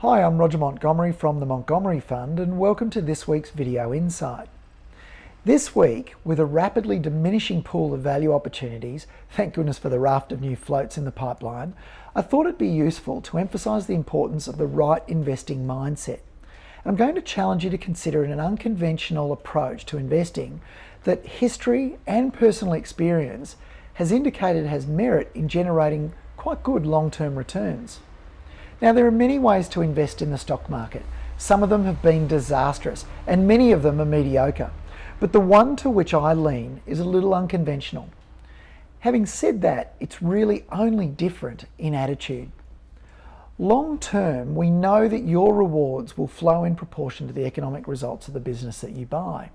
Hi, I'm Roger Montgomery from the Montgomery Fund, and welcome to this week's Video Insight. This week, with a rapidly diminishing pool of value opportunities, thank goodness for the raft of new floats in the pipeline, I thought it'd be useful to emphasise the importance of the right investing mindset. And I'm going to challenge you to consider an unconventional approach to investing that history and personal experience has indicated has merit in generating quite good long-term returns. Now, there are many ways to invest in the stock market. Some of them have been disastrous and many of them are mediocre. But the one to which I lean is a little unconventional. Having said that, it's really only different in attitude. Long term, we know that your rewards will flow in proportion to the economic results of the business that you buy.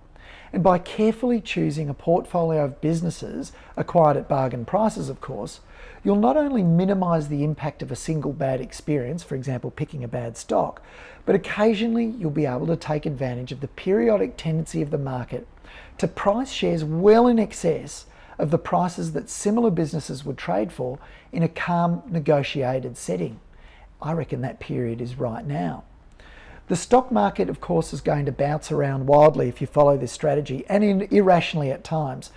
And by carefully choosing a portfolio of businesses, acquired at bargain prices of course, you'll not only minimise the impact of a single bad experience, for example picking a bad stock, but occasionally you'll be able to take advantage of the periodic tendency of the market to price shares well in excess of the prices that similar businesses would trade for in a calm, negotiated setting. I reckon that period is right now. The stock market, of course, is going to bounce around wildly if you follow this strategy, and irrationally at times.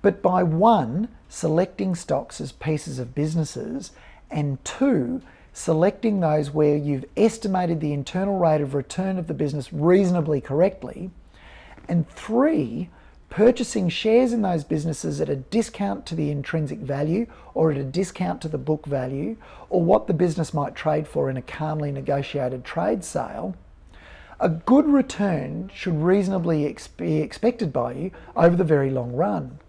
But by one, selecting stocks as pieces of businesses, and two, selecting those where you've estimated the internal rate of return of the business reasonably correctly, and three, purchasing shares in those businesses at a discount to the intrinsic value or at a discount to the book value or what the business might trade for in a calmly negotiated trade sale, a good return should reasonably be expected by you over the very long run.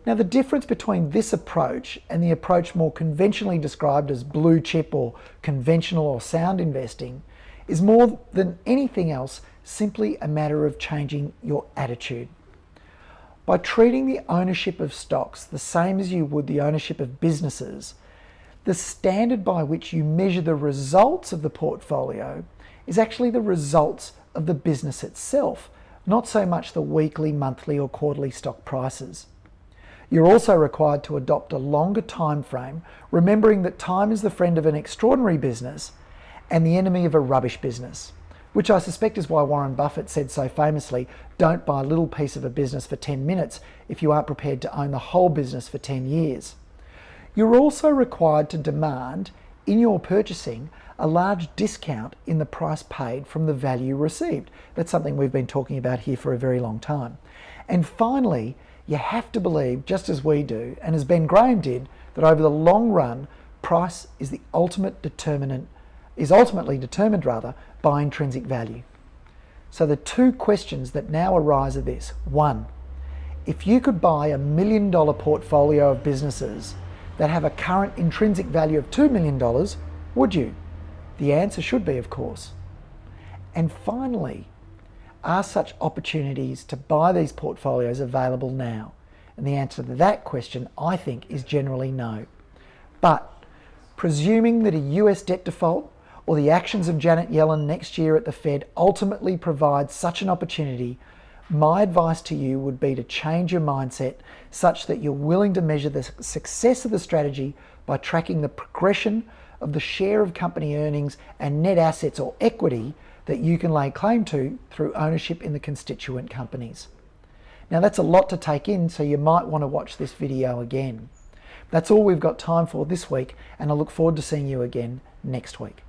Now, the difference between this approach and the approach more conventionally described as blue chip or conventional or sound investing is more than anything else simply a matter of changing your attitude. By treating the ownership of stocks the same as you would the ownership of businesses, the standard by which you measure the results of the portfolio is actually the results of the business itself, not so much the weekly, monthly or quarterly stock prices. You're also required to adopt a longer time frame, remembering that time is the friend of an extraordinary business and the enemy of a rubbish business, which I suspect is why Warren Buffett said so famously, don't buy a little piece of a business for 10 minutes if you aren't prepared to own the whole business for 10 years. You're also required to demand, in your purchasing, a large discount in the price paid from the value received. That's something we've been talking about here for a very long time. And finally, you have to believe, just as we do, and as Ben Graham did, that over the long run, price is ultimately determined by intrinsic value. So the two questions that now arise are this. One, if you could buy $1 million portfolio of businesses that have a current intrinsic value of $2 million, would you? The answer should be, of course. And finally, are such opportunities to buy these portfolios available now? And the answer to that question, I think, is generally no. But presuming that a US debt default or the actions of Janet Yellen next year at the Fed ultimately provide such an opportunity, my advice to you would be to change your mindset such that you're willing to measure the success of the strategy by tracking the progression of the share of company earnings and net assets or equity that you can lay claim to through ownership in the constituent companies. Now, that's a lot to take in, so you might want to watch this video again. That's all we've got time for this week, and I look forward to seeing you again next week.